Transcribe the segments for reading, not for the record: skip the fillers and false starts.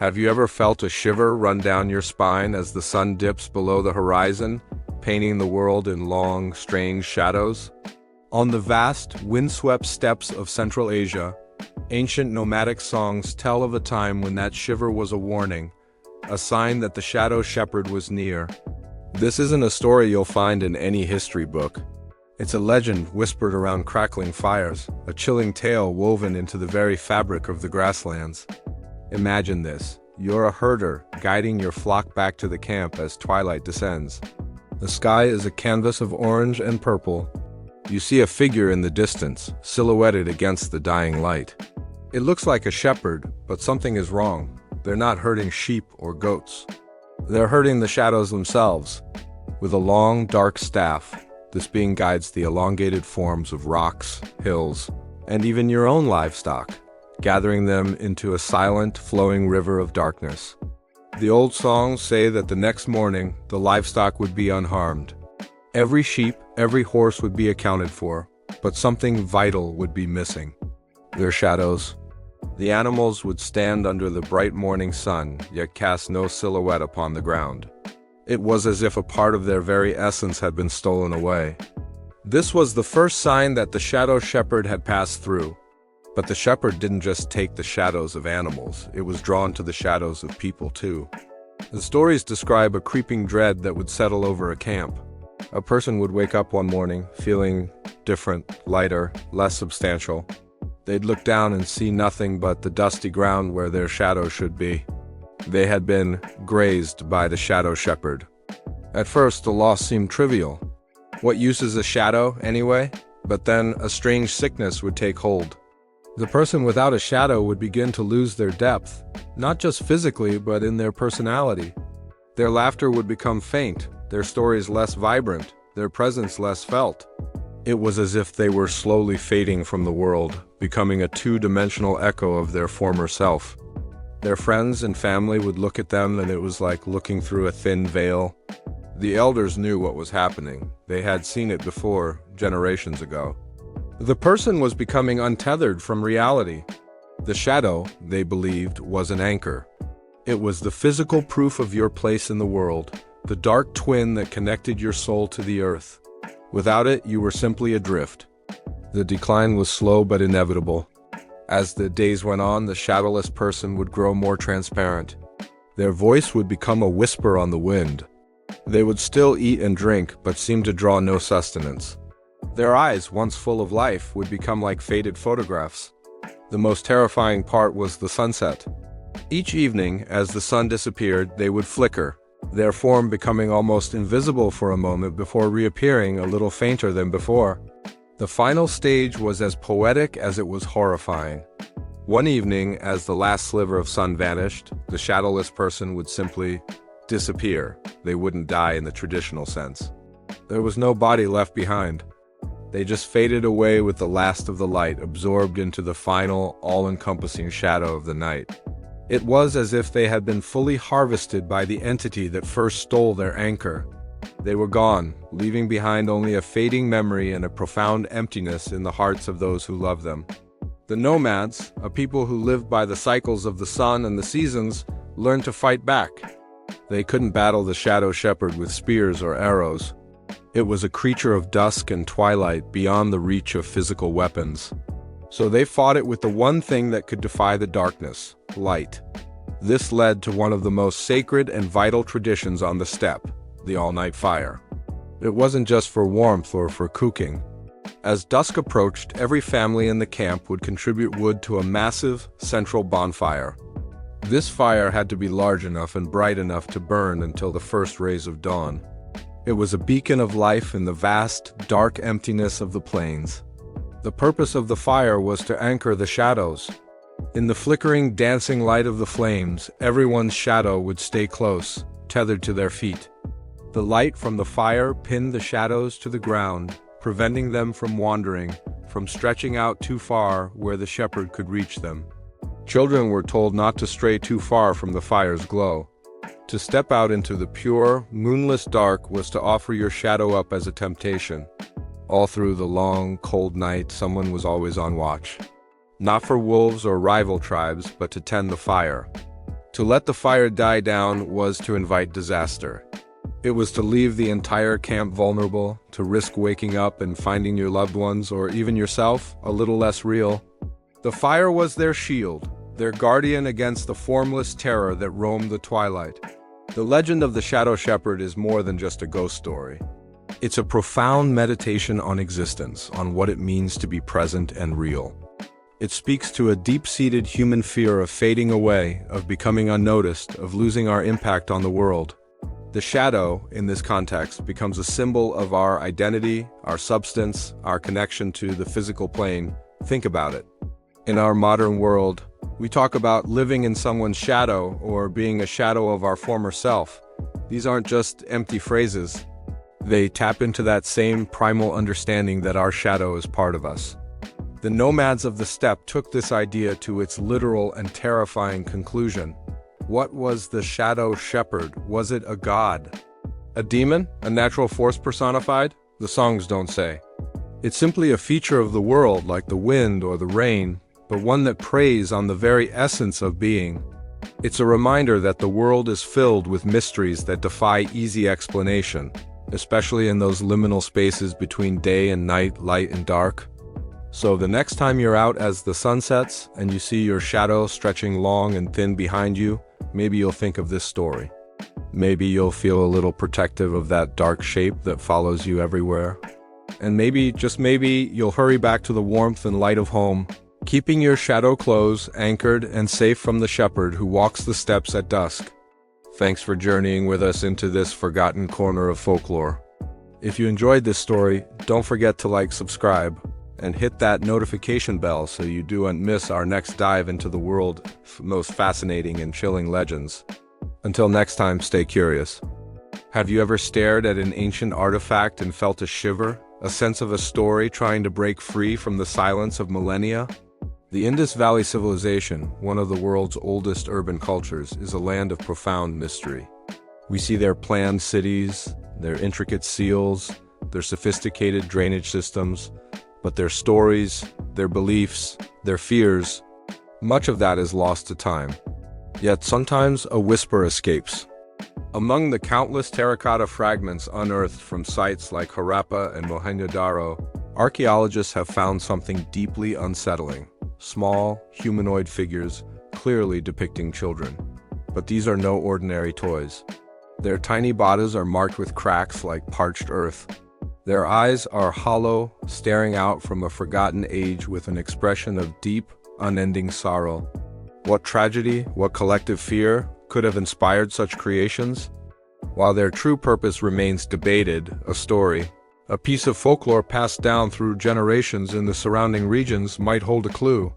Have you ever felt a shiver run down your spine as the sun dips below the horizon, painting the world in long, strange shadows? On the vast, windswept steppes of Central Asia, ancient nomadic songs tell of a time when that shiver was a warning, a sign that the shadow shepherd was near. This isn't a story you'll find in any history book. It's a legend whispered around crackling fires, a chilling tale woven into the very fabric of the grasslands. Imagine this. You're a herder, guiding your flock back to the camp as twilight descends. The sky is a canvas of orange and purple. You see a figure in the distance, silhouetted against the dying light. It looks like a shepherd, but something is wrong. They're not herding sheep or goats. They're herding the shadows themselves. With a long, dark staff, this being guides the elongated forms of rocks, hills, and even your own livestock, gathering them into a silent, flowing river of darkness. The old songs say that the next morning, the livestock would be unharmed. Every sheep, every horse would be accounted for, but something vital would be missing. Their shadows. The animals would stand under the bright morning sun, yet cast no silhouette upon the ground. It was as if a part of their very essence had been stolen away. This was the first sign that the shadow shepherd had passed through. But the shepherd didn't just take the shadows of animals, it was drawn to the shadows of people too. The stories describe a creeping dread that would settle over a camp. A person would wake up one morning, feeling different, lighter, less substantial. They'd look down and see nothing but the dusty ground where their shadow should be. They had been grazed by the shadow shepherd. At first, the loss seemed trivial. What use is a shadow, anyway? But then a strange sickness would take hold. The person without a shadow would begin to lose their depth, not just physically, but in their personality. Their laughter would become faint, their stories less vibrant, their presence less felt. It was as if they were slowly fading from the world, becoming a two-dimensional echo of their former self. Their friends and family would look at them and it was like looking through a thin veil. The elders knew what was happening. They had seen it before, generations ago. The person was becoming untethered from reality. The shadow, they believed, was an anchor. It was the physical proof of your place in the world, the dark twin that connected your soul to the earth. Without it, you were simply adrift. The decline was slow but inevitable. As the days went on, the shadowless person would grow more transparent. Their voice would become a whisper on the wind. They would still eat and drink, but seem to draw no sustenance. Their eyes, once full of life, would become like faded photographs. The most terrifying part was the sunset. Each evening, as the sun disappeared, they would flicker, their form becoming almost invisible for a moment before reappearing a little fainter than before. The final stage was as poetic as it was horrifying. One evening, as the last sliver of sun vanished, the shadowless person would simply disappear. They wouldn't die in the traditional sense. There was no body left behind. They just faded away with the last of the light, absorbed into the final, all-encompassing shadow of the night. It was as if they had been fully harvested by the entity that first stole their anchor. They were gone, leaving behind only a fading memory and a profound emptiness in the hearts of those who loved them. The nomads, a people who lived by the cycles of the sun and the seasons, learned to fight back. They couldn't battle the shadow shepherd with spears or arrows. It was a creature of dusk and twilight beyond the reach of physical weapons. So they fought it with the one thing that could defy the darkness: light. This led to one of the most sacred and vital traditions on the steppe, the all-night fire. It wasn't just for warmth or for cooking. As dusk approached, every family in the camp would contribute wood to a massive, central bonfire. This fire had to be large enough and bright enough to burn until the first rays of dawn. It was a beacon of life in the vast, dark emptiness of the plains. The purpose of the fire was to anchor the shadows. In the flickering, dancing light of the flames, everyone's shadow would stay close, tethered to their feet. The light from the fire pinned the shadows to the ground, preventing them from wandering, from stretching out too far where the shepherd could reach them. Children were told not to stray too far from the fire's glow. To step out into the pure, moonless dark was to offer your shadow up as a temptation. All through the long, cold night, someone was always on watch. Not for wolves or rival tribes, but to tend the fire. To let the fire die down was to invite disaster. It was to leave the entire camp vulnerable, to risk waking up and finding your loved ones, or even yourself, a little less real. The fire was their shield, their guardian against the formless terror that roamed the twilight. The legend of the Shadow Shepherd is more than just a ghost story. It's a profound meditation on existence, on what it means to be present and real. It speaks to a deep-seated human fear of fading away, of becoming unnoticed, of losing our impact on the world. The shadow, in this context, becomes a symbol of our identity, our substance, our connection to the physical plane. Think about it. In our modern world, we talk about living in someone's shadow or being a shadow of our former self. These aren't just empty phrases. They tap into that same primal understanding that our shadow is part of us. The nomads of the steppe took this idea to its literal and terrifying conclusion. What was the shadow shepherd? Was it a god? A demon? A natural force personified? The songs don't say. It's simply a feature of the world, like the wind or the rain, but one that preys on the very essence of being. It's a reminder that the world is filled with mysteries that defy easy explanation, especially in those liminal spaces between day and night, light and dark. So the next time you're out as the sun sets and you see your shadow stretching long and thin behind you, maybe you'll think of this story. Maybe you'll feel a little protective of that dark shape that follows you everywhere. And maybe, just maybe, you'll hurry back to the warmth and light of home, keeping your shadow close, anchored, and safe from the shepherd who walks the steppes at dusk. Thanks for journeying with us into this forgotten corner of folklore. If you enjoyed this story, don't forget to like, subscribe, and hit that notification bell so you don't miss our next dive into the world's most fascinating and chilling legends. Until next time, stay curious. Have you ever stared at an ancient artifact and felt a shiver, a sense of a story trying to break free from the silence of millennia? The Indus Valley Civilization, one of the world's oldest urban cultures, is a land of profound mystery. We see their planned cities, their intricate seals, their sophisticated drainage systems, but their stories, their beliefs, their fears, much of that is lost to time. Yet sometimes a whisper escapes. Among the countless terracotta fragments unearthed from sites like Harappa and Mohenjo-daro, archaeologists have found something deeply unsettling. Small, humanoid figures, clearly depicting children. But these are no ordinary toys. Their tiny bodies are marked with cracks like parched earth. Their eyes are hollow, staring out from a forgotten age with an expression of deep, unending sorrow. What tragedy, what collective fear could have inspired such creations? While their true purpose remains debated, a story, a piece of folklore passed down through generations in the surrounding regions might hold a clue.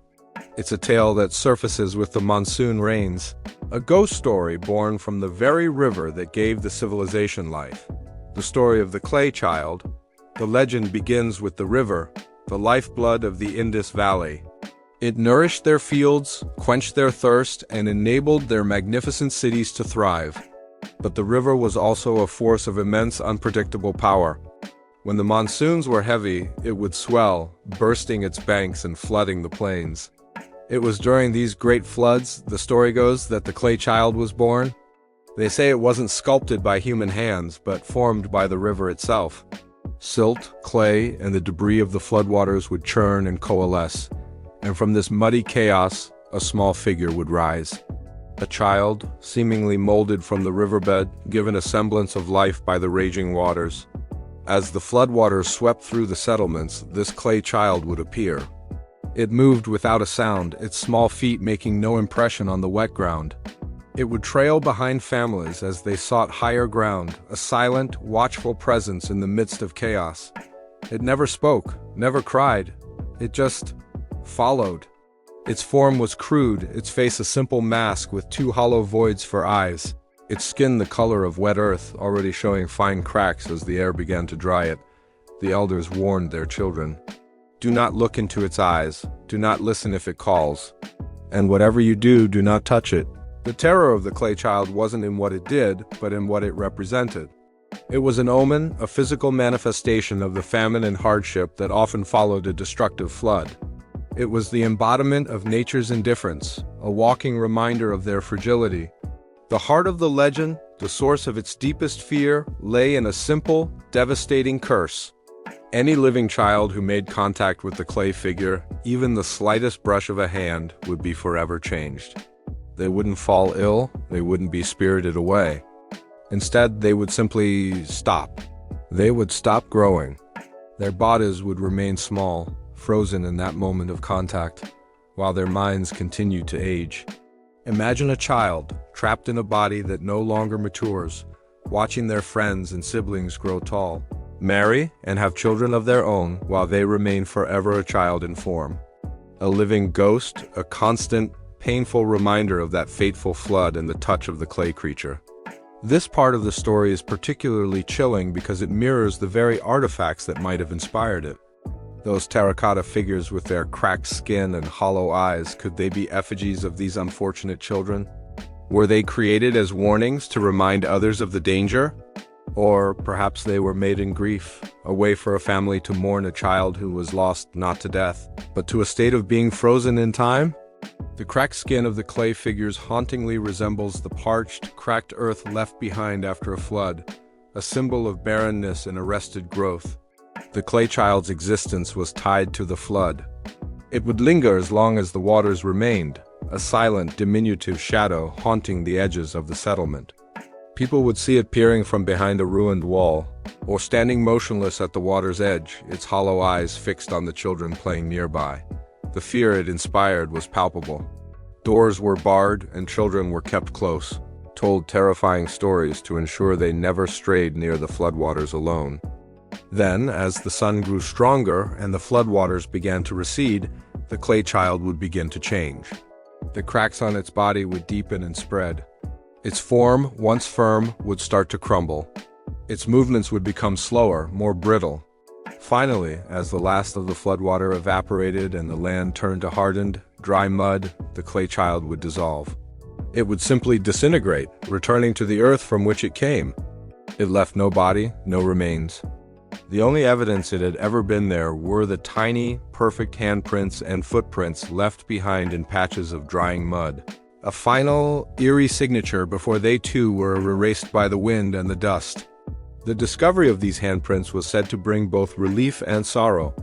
It's a tale that surfaces with the monsoon rains, a ghost story born from the very river that gave the civilization life. The story of the clay child. The legend begins with the river, the lifeblood of the Indus Valley. It nourished their fields, quenched their thirst, and enabled their magnificent cities to thrive. But the river was also a force of immense, unpredictable power. When the monsoons were heavy, it would swell, bursting its banks and flooding the plains. It was during these great floods, the story goes, that the clay child was born. They say it wasn't sculpted by human hands, but formed by the river itself. Silt, clay, and the debris of the floodwaters would churn and coalesce, and from this muddy chaos, a small figure would rise. A child, seemingly molded from the riverbed, given a semblance of life by the raging waters. As the floodwaters swept through the settlements, this clay child would appear. It moved without a sound, its small feet making no impression on the wet ground. It would trail behind families as they sought higher ground, a silent, watchful presence in the midst of chaos. It never spoke, never cried. It just followed. Its form was crude, its face a simple mask with two hollow voids for eyes. Its skin the color of wet earth, already showing fine cracks as the air began to dry it. The elders warned their children. Do not look into its eyes, do not listen if it calls. And whatever you do, do not touch it. The terror of the clay child wasn't in what it did, but in what it represented. It was an omen, a physical manifestation of the famine and hardship that often followed a destructive flood. It was the embodiment of nature's indifference, a walking reminder of their fragility. The heart of the legend, the source of its deepest fear, lay in a simple, devastating curse. Any living child who made contact with the clay figure, even the slightest brush of a hand, would be forever changed. They wouldn't fall ill, they wouldn't be spirited away. Instead, they would simply stop. They would stop growing. Their bodies would remain small, frozen in that moment of contact, while their minds continued to age. Imagine a child, trapped in a body that no longer matures, watching their friends and siblings grow tall, marry, and have children of their own while they remain forever a child in form. A living ghost, a constant, painful reminder of that fateful flood and the touch of the clay creature. This part of the story is particularly chilling because it mirrors the very artifacts that might have inspired it. Those terracotta figures with their cracked skin and hollow eyes, could they be effigies of these unfortunate children? Were they created as warnings to remind others of the danger? Or perhaps they were made in grief, a way for a family to mourn a child who was lost not to death, but to a state of being frozen in time? The cracked skin of the clay figures hauntingly resembles the parched, cracked earth left behind after a flood, a symbol of barrenness and arrested growth. The clay child's existence was tied to the flood. It would linger as long as the waters remained, a silent, diminutive shadow haunting the edges of the settlement. People would see it peering from behind a ruined wall, or standing motionless at the water's edge, its hollow eyes fixed on the children playing nearby. The fear it inspired was palpable. Doors were barred and children were kept close, told terrifying stories to ensure they never strayed near the floodwaters alone. Then, as the sun grew stronger and the floodwaters began to recede, the clay child would begin to change. The cracks on its body would deepen and spread. Its form, once firm, would start to crumble. Its movements would become slower, more brittle. Finally, as the last of the floodwater evaporated and the land turned to hardened, dry mud, the clay child would dissolve. It would simply disintegrate, returning to the earth from which it came. It left no body, no remains. The only evidence it had ever been there were the tiny, perfect handprints and footprints left behind in patches of drying mud. A final, eerie signature before they too were erased by the wind and the dust. The discovery of these handprints was said to bring both relief and sorrow.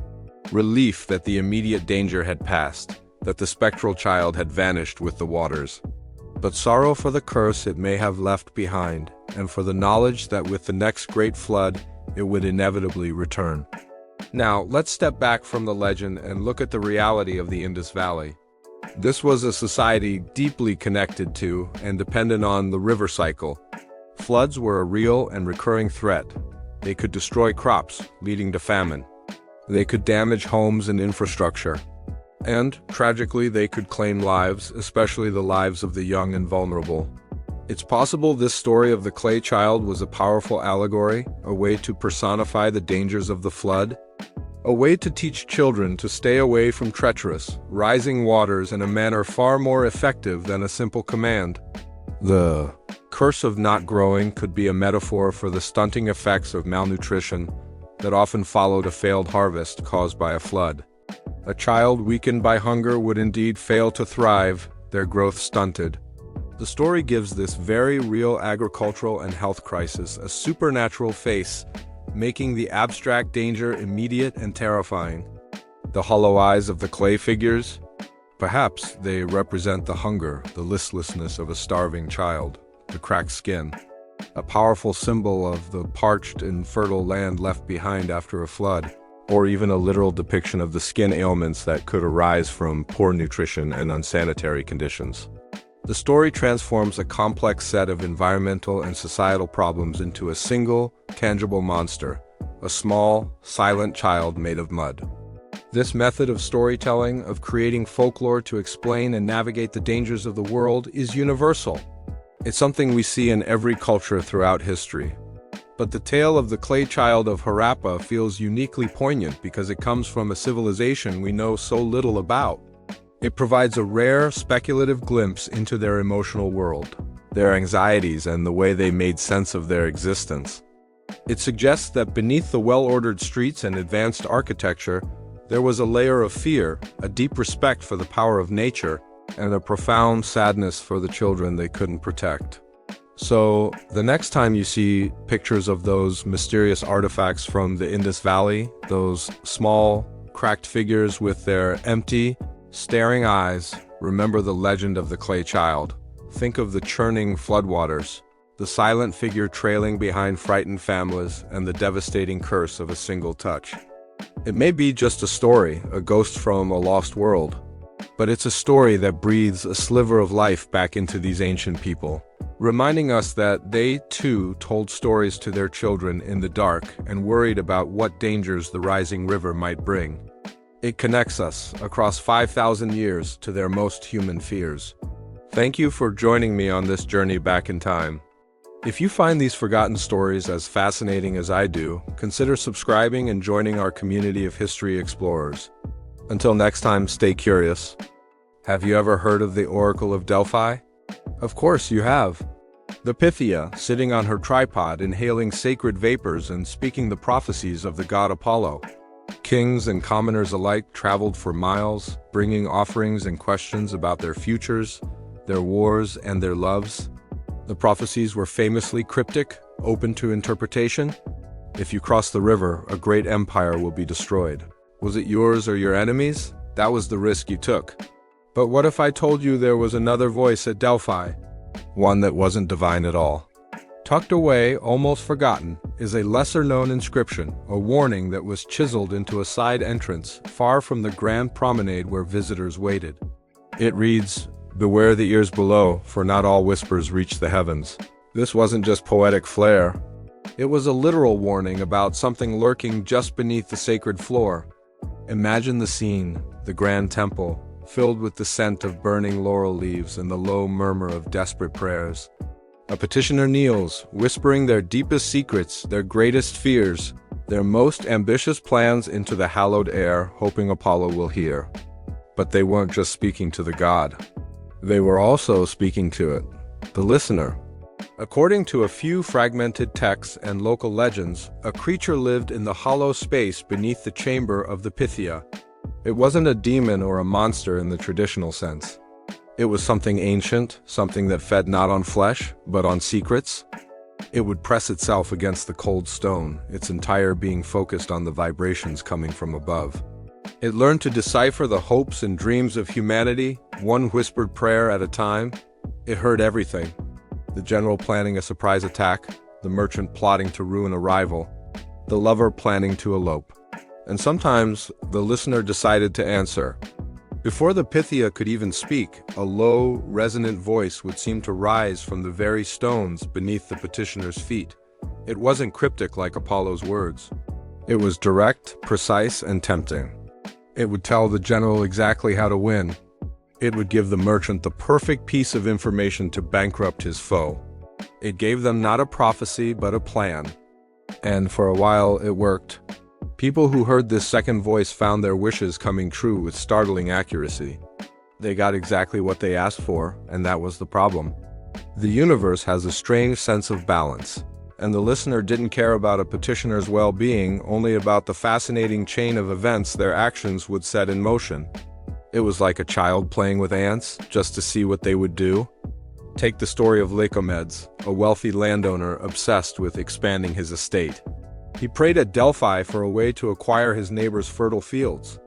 Relief that the immediate danger had passed, that the spectral child had vanished with the waters. But sorrow for the curse it may have left behind, and for the knowledge that with the next great flood, it would inevitably return. Now, let's step back from the legend and look at the reality of the Indus Valley. This was a society deeply connected to and dependent on the river cycle. Floods were a real and recurring threat. They could destroy crops, leading to famine. They could damage homes and infrastructure. And, tragically, they could claim lives, especially the lives of the young and vulnerable. It's possible this story of the clay child was a powerful allegory, a way to personify the dangers of the flood, a way to teach children to stay away from treacherous, rising waters in a manner far more effective than a simple command. The curse of not growing could be a metaphor for the stunting effects of malnutrition that often followed a failed harvest caused by a flood. A child weakened by hunger would indeed fail to thrive, their growth stunted. The story gives this very real agricultural and health crisis a supernatural face, making the abstract danger immediate and terrifying. The hollow eyes of the clay figures? Perhaps they represent the hunger, the listlessness of a starving child, the cracked skin, a powerful symbol of the parched, infertile land left behind after a flood, or even a literal depiction of the skin ailments that could arise from poor nutrition and unsanitary conditions. The story transforms a complex set of environmental and societal problems into a single, tangible monster, a small, silent child made of mud. This method of storytelling, of creating folklore to explain and navigate the dangers of the world, is universal. It's something we see in every culture throughout history. But the tale of the clay child of Harappa feels uniquely poignant because it comes from a civilization we know so little about. It provides a rare, speculative glimpse into their emotional world, their anxieties, and the way they made sense of their existence. It suggests that beneath the well-ordered streets and advanced architecture, There was a layer of fear, a deep respect for the power of nature, and a profound sadness for the children they couldn't protect. So, the next time you see pictures of those mysterious artifacts from the Indus Valley, those small, cracked figures with their empty, staring eyes, remember the legend of the clay child. Think of the churning floodwaters, the silent figure trailing behind frightened families, and the devastating curse of a single touch. It may be just a story, a ghost from a lost world, but it's a story that breathes a sliver of life back into these ancient people, reminding us that they, too, told stories to their children in the dark and worried about what dangers the rising river might bring. It connects us, across 5,000 years, to their most human fears. Thank you for joining me on this journey back in time. If you find these forgotten stories as fascinating as I do, consider subscribing and joining our community of history explorers. Until next time, stay curious. Have you ever heard of the Oracle of Delphi? Of course you have. The Pythia, sitting on her tripod, inhaling sacred vapors and speaking the prophecies of the god Apollo. Kings and commoners alike traveled for miles, bringing offerings and questions about their futures, their wars, and their loves. The prophecies were famously cryptic, open to interpretation. If you cross the river, a great empire will be destroyed. Was it yours or your enemies? That was the risk you took. But what if I told you there was another voice at Delphi? One that wasn't divine at all. Tucked away, almost forgotten, is a lesser-known inscription, a warning that was chiseled into a side entrance, far from the grand promenade where visitors waited. It reads, "Beware the ears below, for not all whispers reach the heavens." This wasn't just poetic flair. It was a literal warning about something lurking just beneath the sacred floor. Imagine the scene, the grand temple, filled with the scent of burning laurel leaves and the low murmur of desperate prayers. A petitioner kneels, whispering their deepest secrets, their greatest fears, their most ambitious plans into the hallowed air, hoping Apollo will hear. But they weren't just speaking to the god. They were also speaking to it, the listener. According to a few fragmented texts and local legends, a creature lived in the hollow space beneath the chamber of the Pythia. It wasn't a demon or a monster in the traditional sense. It was something ancient, something that fed not on flesh, but on secrets. It would press itself against the cold stone, its entire being focused on the vibrations coming from above. It learned to decipher the hopes and dreams of humanity, one whispered prayer at a time. It heard everything. The general planning a surprise attack, the merchant plotting to ruin a rival, the lover planning to elope. And sometimes, the listener decided to answer. Before the Pythia could even speak, a low, resonant voice would seem to rise from the very stones beneath the petitioner's feet. It wasn't cryptic like Apollo's words. It was direct, precise, and tempting. It would tell the general exactly how to win. It would give the merchant the perfect piece of information to bankrupt his foe. It gave them not a prophecy, but a plan. And for a while, it worked. People who heard this second voice found their wishes coming true with startling accuracy. They got exactly what they asked for, and that was the problem. The universe has a strange sense of balance, and the listener didn't care about a petitioner's well-being, only about the fascinating chain of events their actions would set in motion. It was like a child playing with ants, just to see what they would do. Take the story of Lycomedes, a wealthy landowner obsessed with expanding his estate. He prayed at Delphi for a way to acquire his neighbor's fertile fields.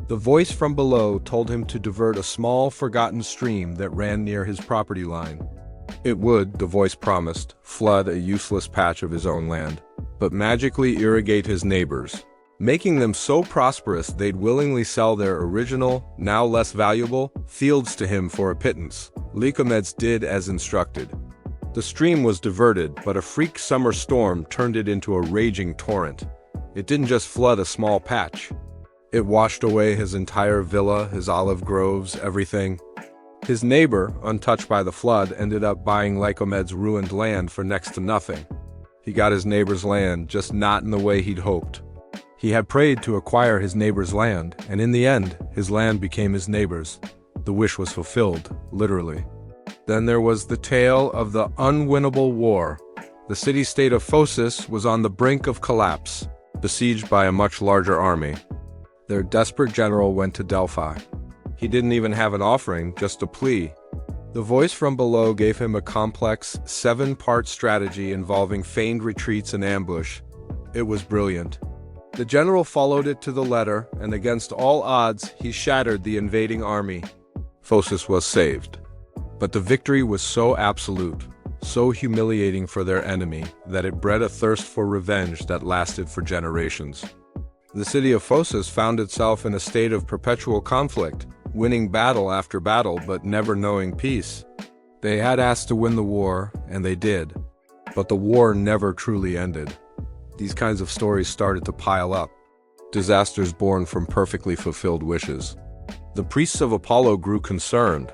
The voice from below told him to divert a small, forgotten stream that ran near his property line. It would, the voice promised, flood a useless patch of his own land, but magically irrigate his neighbors, making them so prosperous they'd willingly sell their original, now less valuable, fields to him for a pittance. Lycomedes did as instructed. The stream was diverted, but a freak summer storm turned it into a raging torrent. It didn't just flood a small patch. It washed away his entire villa, his olive groves, everything. His neighbor, untouched by the flood, ended up buying Lycomedes' ruined land for next to nothing. He got his neighbor's land, just not in the way he'd hoped. He had prayed to acquire his neighbor's land, and in the end, his land became his neighbor's. The wish was fulfilled, literally. Then there was the tale of the unwinnable war. The city-state of Phocis was on the brink of collapse, besieged by a much larger army. Their desperate general went to Delphi. He didn't even have an offering, just a plea. The voice from below gave him a complex, 7-part strategy involving feigned retreats and ambush. It was brilliant. The general followed it to the letter, and against all odds, he shattered the invading army. Phocis was saved. But the victory was so absolute, so humiliating for their enemy, that it bred a thirst for revenge that lasted for generations. The city of Phocis found itself in a state of perpetual conflict, winning battle after battle but never knowing peace. They had asked to win the war, and they did. But the war never truly ended. These kinds of stories started to pile up. Disasters born from perfectly fulfilled wishes. The priests of Apollo grew concerned.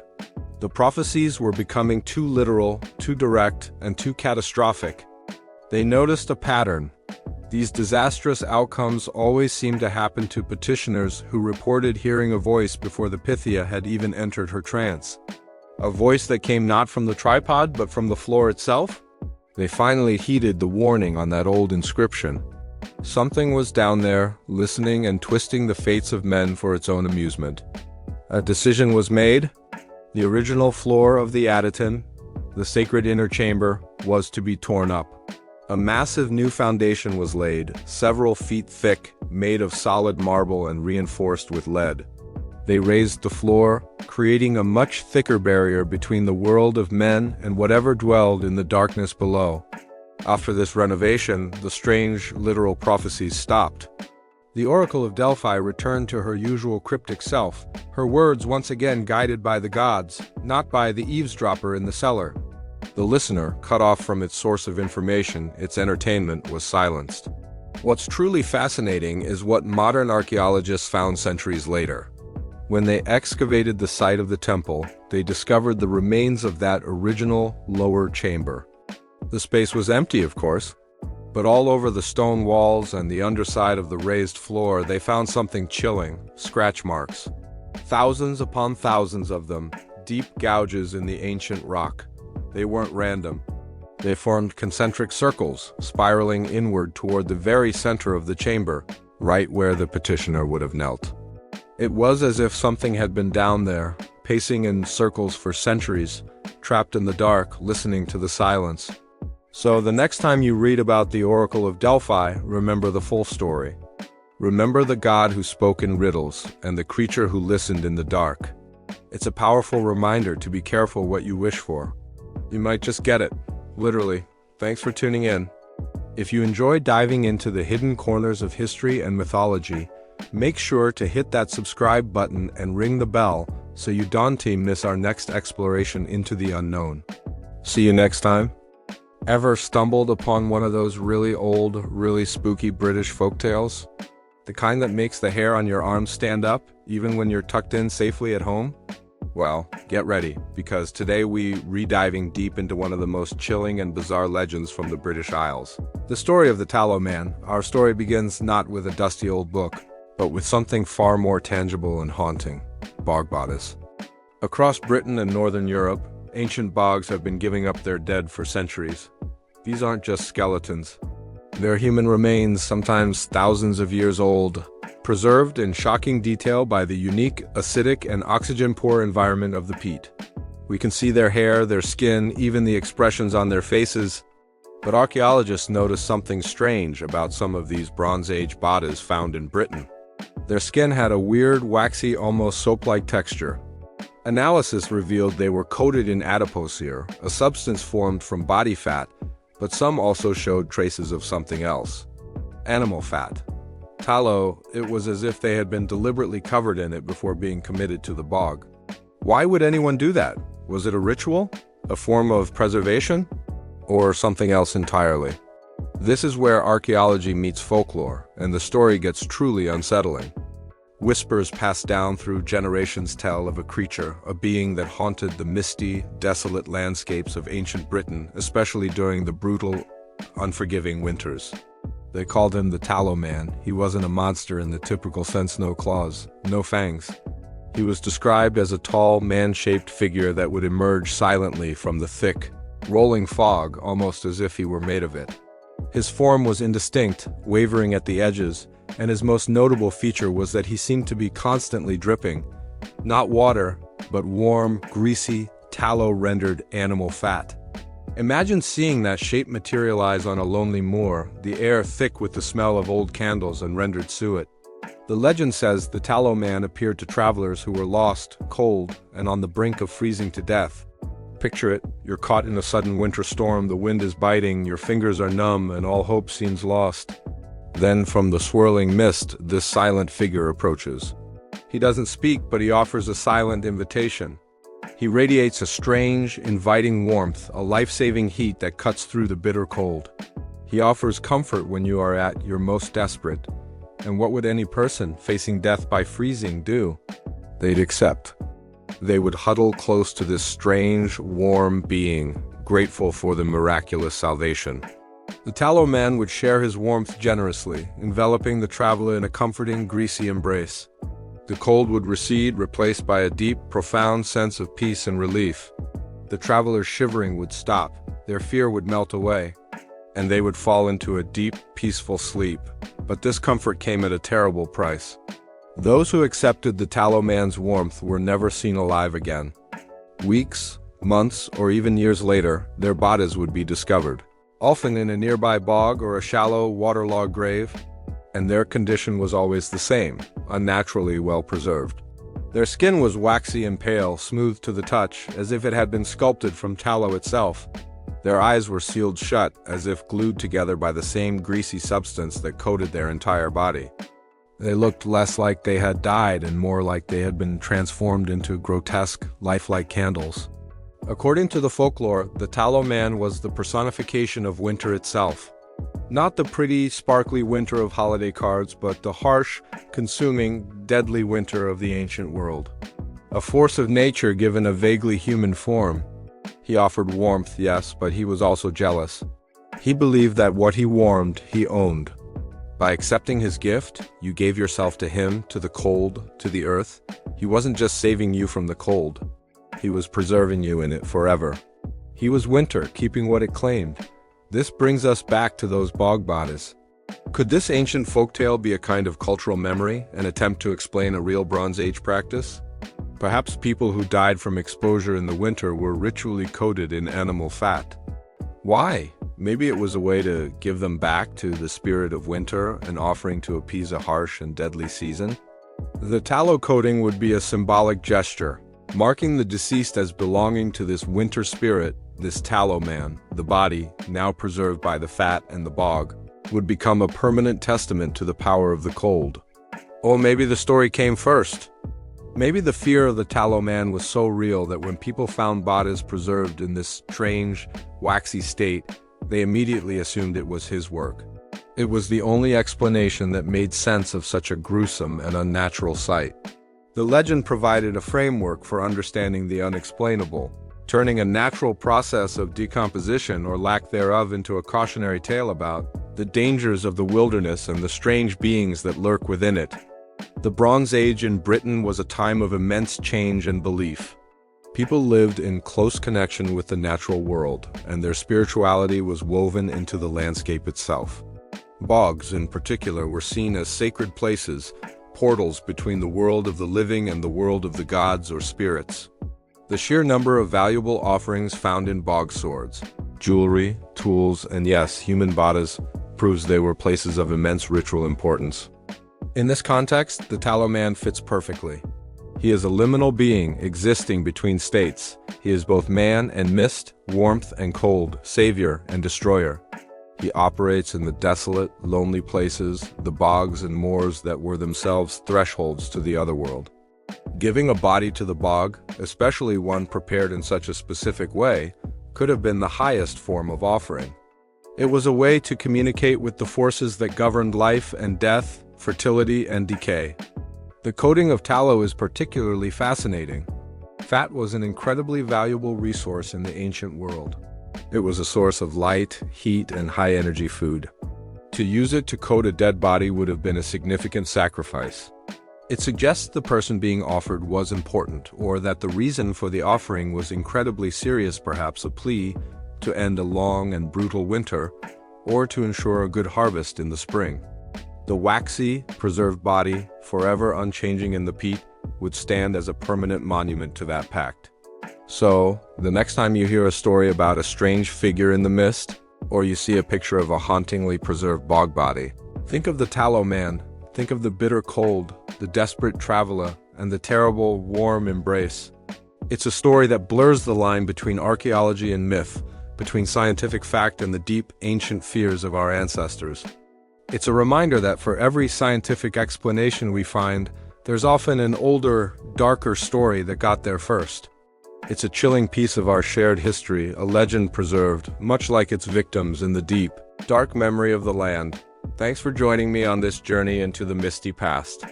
The prophecies were becoming too literal, too direct, and too catastrophic. They noticed a pattern. These disastrous outcomes always seemed to happen to petitioners who reported hearing a voice before the Pythia had even entered her trance. A voice that came not from the tripod but from the floor itself? They finally heeded the warning on that old inscription. Something was down there, listening and twisting the fates of men for its own amusement. A decision was made. The original floor of the Adyton, the sacred inner chamber, was to be torn up. A massive new foundation was laid, several feet thick, made of solid marble and reinforced with lead. They raised the floor, creating a much thicker barrier between the world of men and whatever dwelled in the darkness below. After this renovation, the strange, literal prophecies stopped. The Oracle of Delphi returned to her usual cryptic self, her words once again guided by the gods, not by the eavesdropper in the cellar. The listener, cut off from its source of information, its entertainment, was silenced. What's truly fascinating is what modern archaeologists found centuries later. When they excavated the site of the temple, they discovered the remains of that original lower chamber. The space was empty, of course, but all over the stone walls and the underside of the raised floor they found something chilling: scratch marks. Thousands upon thousands of them, deep gouges in the ancient rock. They weren't random. They formed concentric circles, spiraling inward toward the very center of the chamber, right where the petitioner would have knelt. It was as if something had been down there, pacing in circles for centuries, trapped in the dark, listening to the silence. So the next time you read about the Oracle of Delphi, remember the full story. Remember the god who spoke in riddles and the creature who listened in the dark. It's a powerful reminder to be careful what you wish for. You might just get it, literally. Thanks for tuning in. If you enjoy diving into the hidden corners of history and mythology, make sure to hit that subscribe button and ring the bell so you don't miss our next exploration into the unknown. See you next time. Ever stumbled upon one of those really old, really spooky British folktales? The kind that makes the hair on your arms stand up, even when you're tucked in safely at home? Well, get ready, because today we're re-diving deep into one of the most chilling and bizarre legends from the British Isles. The story of the Tallow Man. Our story begins not with a dusty old book, but with something far more tangible and haunting: bog bodies. Across Britain and Northern Europe, ancient bogs have been giving up their dead for centuries. These aren't just skeletons. They're human remains, sometimes thousands of years old, preserved in shocking detail by the unique, acidic, and oxygen-poor environment of the peat. We can see their hair, their skin, even the expressions on their faces. But archaeologists noticed something strange about some of these Bronze Age bodies found in Britain. Their skin had a weird, waxy, almost soap-like texture. Analysis revealed they were coated in adipocere, a substance formed from body fat, but some also showed traces of something else: animal fat. Tallow, it was as if they had been deliberately covered in it before being committed to the bog. Why would anyone do that? Was it a ritual? A form of preservation? Or something else entirely? This is where archaeology meets folklore, and the story gets truly unsettling. Whispers passed down through generations tell of a creature, a being that haunted the misty, desolate landscapes of ancient Britain, especially during the brutal, unforgiving winters. They called him the Tallow Man. He wasn't a monster in the typical sense: no claws, no fangs. He was described as a tall, man-shaped figure that would emerge silently from the thick, rolling fog, almost as if he were made of it. His form was indistinct, wavering at the edges, and his most notable feature was that he seemed to be constantly dripping, not water, but warm, greasy, tallow-rendered animal fat. Imagine seeing that shape materialize on a lonely moor, the air thick with the smell of old candles and rendered suet. The legend says the tallow man appeared to travelers who were lost, cold, and on the brink of freezing to death. Picture it, you're caught in a sudden winter storm, the wind is biting, your fingers are numb, and all hope seems lost. Then from the swirling mist, this silent figure approaches. He doesn't speak, but he offers a silent invitation. He radiates a strange, inviting warmth, a life-saving heat that cuts through the bitter cold. He offers comfort when you are at your most desperate. And what would any person facing death by freezing do? They'd accept. They would huddle close to this strange, warm being, grateful for the miraculous salvation. The tallow man would share his warmth generously, enveloping the traveler in a comforting, greasy embrace. The cold would recede, replaced by a deep, profound sense of peace and relief. The traveler's shivering would stop, their fear would melt away, and they would fall into a deep, peaceful sleep. But this comfort came at a terrible price. Those who accepted the tallow man's warmth were never seen alive again. Weeks, months, or even years later, their bodies would be discovered, often in a nearby bog or a shallow, waterlogged grave. And their condition was always the same, unnaturally well preserved. Their skin was waxy and pale, smooth to the touch, as if it had been sculpted from tallow itself. Their eyes were sealed shut, as if glued together by the same greasy substance that coated their entire body. They looked less like they had died and more like they had been transformed into grotesque, lifelike candles. According to the folklore, the tallow man was the personification of winter itself. Not the pretty, sparkly winter of holiday cards, but the harsh, consuming, deadly winter of the ancient world. A force of nature given a vaguely human form. He offered warmth, yes, but he was also jealous. He believed that what he warmed, he owned. By accepting his gift, you gave yourself to him, to the cold, to the earth. He wasn't just saving you from the cold. He was preserving you in it forever. He was winter, keeping what it claimed. This brings us back to those bog bodies. Could this ancient folktale be a kind of cultural memory, an attempt to explain a real Bronze Age practice? Perhaps people who died from exposure in the winter were ritually coated in animal fat. Why? Maybe it was a way to give them back to the spirit of winter, an offering to appease a harsh and deadly season. The tallow coating would be a symbolic gesture, marking the deceased as belonging to this winter spirit. This tallow man, the body, now preserved by the fat and the bog, would become a permanent testament to the power of the cold. Or maybe the story came first. Maybe the fear of the tallow man was so real that when people found bodies preserved in this strange, waxy state, they immediately assumed it was his work. It was the only explanation that made sense of such a gruesome and unnatural sight. The legend provided a framework for understanding the unexplainable, turning a natural process of decomposition or lack thereof into a cautionary tale about the dangers of the wilderness and the strange beings that lurk within it. The Bronze Age in Britain was a time of immense change and belief. People lived in close connection with the natural world, and their spirituality was woven into the landscape itself. Bogs, in particular, were seen as sacred places, portals between the world of the living and the world of the gods or spirits. The sheer number of valuable offerings found in bog swords, jewelry, tools, and yes, human bodies proves they were places of immense ritual importance. In this context, the tallow man fits perfectly. He is a liminal being existing between states. He is both man and mist, warmth and cold, savior and destroyer. He operates in the desolate, lonely places, the bogs and moors that were themselves thresholds to the other world. Giving a body to the bog, especially one prepared in such a specific way, could have been the highest form of offering. It was a way to communicate with the forces that governed life and death, fertility and decay. The coating of tallow is particularly fascinating. Fat was an incredibly valuable resource in the ancient world. It was a source of light, heat, and high-energy food. To use it to coat a dead body would have been a significant sacrifice. It suggests the person being offered was important, or that the reason for the offering was incredibly serious, perhaps a plea to end a long and brutal winter, or to ensure a good harvest in the spring. The waxy, preserved body, forever unchanging in the peat, would stand as a permanent monument to that pact. So, the next time you hear a story about a strange figure in the mist, or you see a picture of a hauntingly preserved bog body, think of the tallow man, think of the bitter cold, the desperate traveler, and the terrible, warm embrace. It's a story that blurs the line between archaeology and myth, between scientific fact and the deep, ancient fears of our ancestors. It's a reminder that for every scientific explanation we find, there's often an older, darker story that got there first. It's a chilling piece of our shared history, a legend preserved, much like its victims in the deep, dark memory of the land. Thanks for joining me on this journey into the misty past.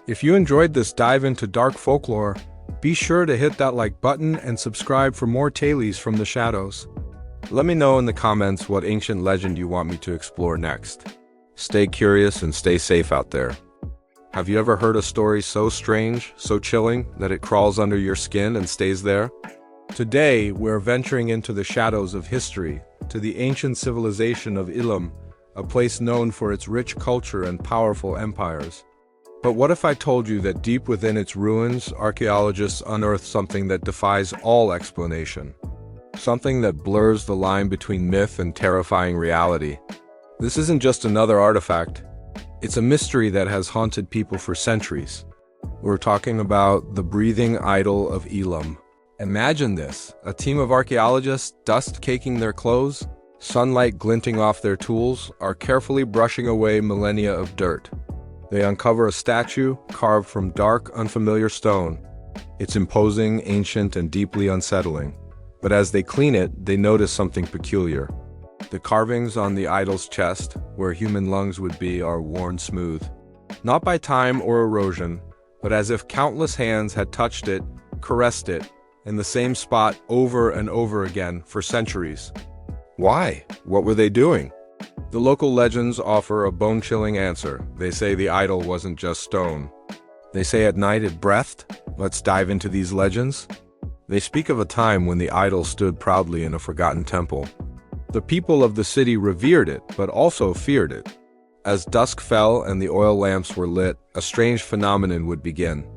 If you enjoyed this dive into dark folklore, be sure to hit that like button and subscribe for more tales from the shadows. Let me know in the comments what ancient legend you want me to explore next. Stay curious and stay safe out there. Have you ever heard a story so strange, so chilling, that it crawls under your skin and stays there? Today, we're venturing into the shadows of history, to the ancient civilization of Elam, a place known for its rich culture and powerful empires. But what if I told you that deep within its ruins, archaeologists unearthed something that defies all explanation? Something that blurs the line between myth and terrifying reality. This isn't just another artifact. It's a mystery that has haunted people for centuries. We're talking about the breathing idol of Elam. Imagine this, a team of archaeologists, dust caking their clothes, sunlight glinting off their tools, are carefully brushing away millennia of dirt. They uncover a statue carved from dark, unfamiliar stone. It's imposing, ancient, and deeply unsettling. But as they clean it, they notice something peculiar. The carvings on the idol's chest, where human lungs would be, are worn smooth. Not by time or erosion, but as if countless hands had touched it, caressed it, in the same spot over and over again for centuries. Why? What were they doing? The local legends offer a bone-chilling answer. They say the idol wasn't just stone. They say at night it breathed. Let's dive into these legends. They speak of a time when the idol stood proudly in a forgotten temple. The people of the city revered it, but also feared it. As dusk fell and the oil lamps were lit, a strange phenomenon would begin.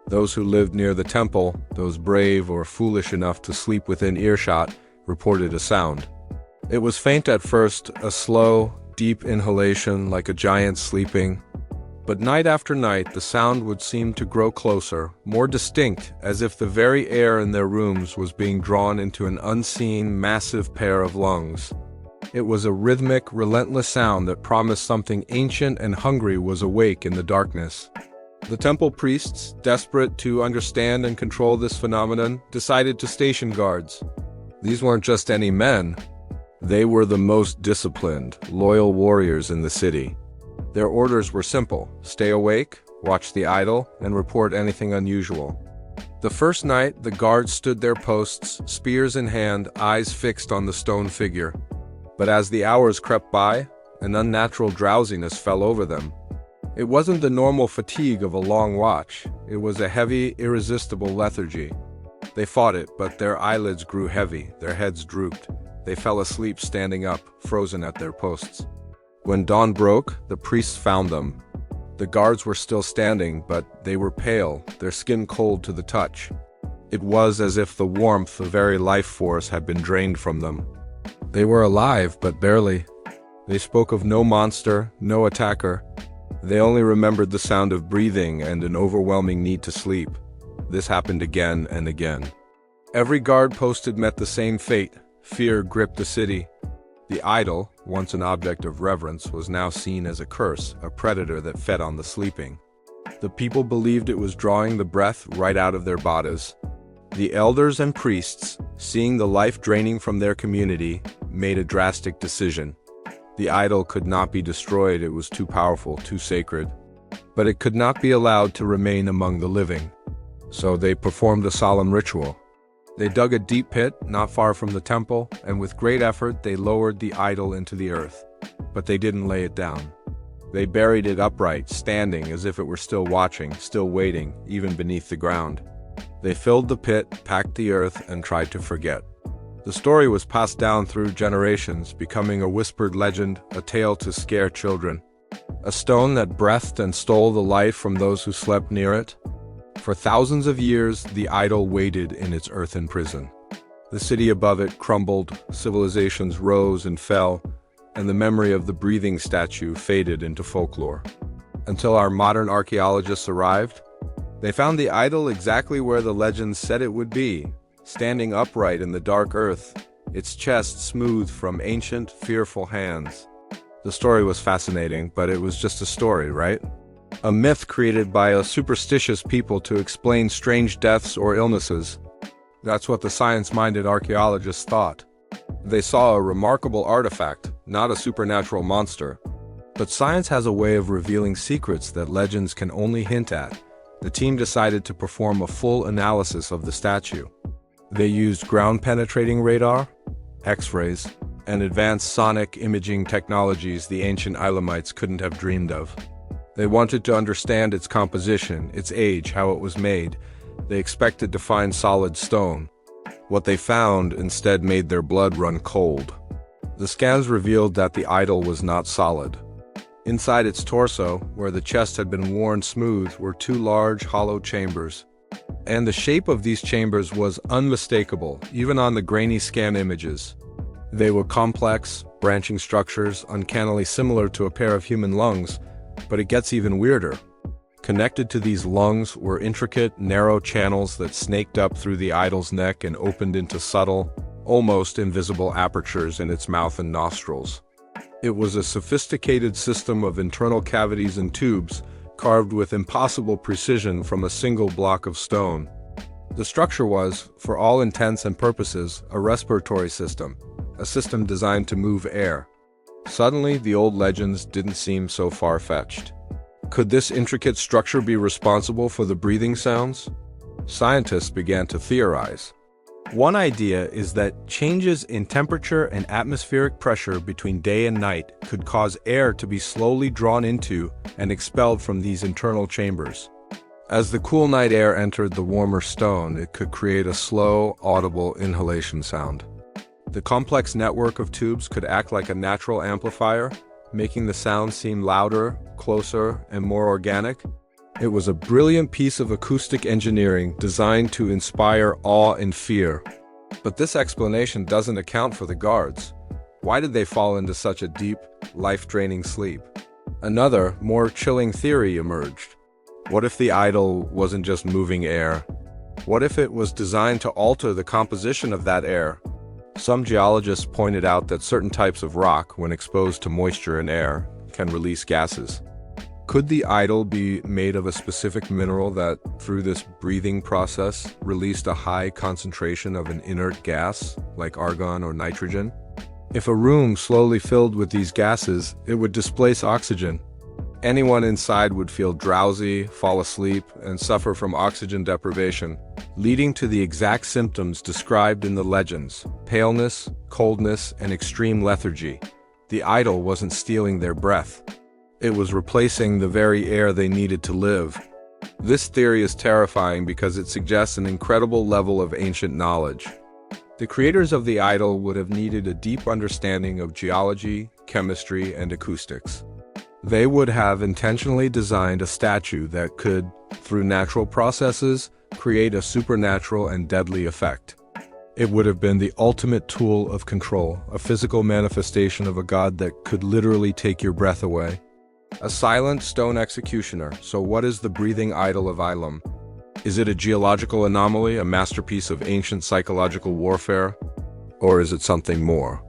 Those who lived near the temple, those brave or foolish enough to sleep within earshot, reported a sound. It was faint at first, a slow, deep inhalation like a giant sleeping. But night after night, the sound would seem to grow closer, more distinct, as if the very air in their rooms was being drawn into an unseen, massive pair of lungs. It was a rhythmic, relentless sound that promised something ancient and hungry was awake in the darkness. The temple priests, desperate to understand and control this phenomenon, decided to station guards. These weren't just any men. They were the most disciplined, loyal warriors in the city. Their orders were simple: stay awake, watch the idol, and report anything unusual. The first night, the guards stood their posts, spears in hand, eyes fixed on the stone figure. But as the hours crept by, an unnatural drowsiness fell over them. It wasn't the normal fatigue of a long watch. It was a heavy, irresistible lethargy. They fought it, but their eyelids grew heavy, their heads drooped. They fell asleep standing up, frozen at their posts. When dawn broke, the priests found them. The guards were still standing, but they were pale, their skin cold to the touch. It was as if the warmth, the very life force, had been drained from them. They were alive, but barely. They spoke of no monster, no attacker. They only remembered the sound of breathing and an overwhelming need to sleep. This happened again and again. Every guard posted met the same fate. Fear gripped the city. The idol, once an object of reverence, was now seen as a curse, a predator that fed on the sleeping. The people believed it was drawing the breath right out of their bodies. The elders and priests, seeing the life draining from their community, made a drastic decision. The idol could not be destroyed, it was too powerful, too sacred. But it could not be allowed to remain among the living. So they performed a solemn ritual. They dug a deep pit not far from the temple, and with great effort they lowered the idol into the earth. But they didn't lay it down. They buried it upright, standing as if it were still watching, still waiting, even beneath the ground. They filled the pit, packed the earth, and tried to forget. The story was passed down through generations, becoming a whispered legend, a tale to scare children. a stone that breathed and stole the life from those who slept near it. For thousands of years, the idol waited in its earthen prison. The city above it crumbled, civilizations rose and fell, and the memory of the breathing statue faded into folklore. Until our modern archaeologists arrived, they found the idol exactly where the legends said it would be, standing upright in the dark earth, its chest smooth from ancient, fearful hands. The story was fascinating, but it was just a story, right? A myth created by a superstitious people to explain strange deaths or illnesses. That's what the science-minded archaeologists thought. They saw a remarkable artifact, not a supernatural monster. But science has a way of revealing secrets that legends can only hint at. The team decided to perform a full analysis of the statue. They used ground-penetrating radar, X-rays, and advanced sonic imaging technologies the ancient Elamites couldn't have dreamed of. They wanted to understand its composition, its age, how it was made. They expected to find solid stone. What they found instead made their blood run cold. The scans revealed that the idol was not solid. Inside its torso, where the chest had been worn smooth, were two large, hollow chambers. And the shape of these chambers was unmistakable, even on the grainy scan images. They were complex, branching structures, uncannily similar to a pair of human lungs, but it gets even weirder. Connected to these lungs were intricate, narrow channels that snaked up through the idol's neck and opened into subtle, almost invisible apertures in its mouth and nostrils. It was a sophisticated system of internal cavities and tubes, carved with impossible precision from a single block of stone. The structure was, for all intents and purposes, a respiratory system, a system designed to move air. Suddenly, the old legends didn't seem so far-fetched. Could this intricate structure be responsible for the breathing sounds? Scientists began to theorize. One idea is that changes in temperature and atmospheric pressure between day and night could cause air to be slowly drawn into and expelled from these internal chambers. As the cool night air entered the warmer stone, it could create a slow, audible inhalation sound. The complex network of tubes could act like a natural amplifier, making the sound seem louder, closer, and more organic. It was a brilliant piece of acoustic engineering designed to inspire awe and fear. But this explanation doesn't account for the guards. Why did they fall into such a deep, life-draining sleep? Another, more chilling theory emerged. What if the idol wasn't just moving air? What if it was designed to alter the composition of that air? Some geologists pointed out that certain types of rock, when exposed to moisture and air, can release gases. Could the idol be made of a specific mineral that, through this breathing process, released a high concentration of an inert gas, like argon or nitrogen? If a room slowly filled with these gases, it would displace oxygen. Anyone inside would feel drowsy, fall asleep, and suffer from oxygen deprivation, leading to the exact symptoms described in the legends: paleness, coldness, and extreme lethargy. The idol wasn't stealing their breath. It was replacing the very air they needed to live. This theory is terrifying because it suggests an incredible level of ancient knowledge. The creators of the idol would have needed a deep understanding of geology, chemistry, and acoustics. They would have intentionally designed a statue that could, through natural processes, create a supernatural and deadly effect. It would have been the ultimate tool of control, a physical manifestation of a god that could literally take your breath away. A silent stone executioner. So what is the breathing idol of Elam? Is it a geological anomaly, a masterpiece of ancient psychological warfare? Or is it something more?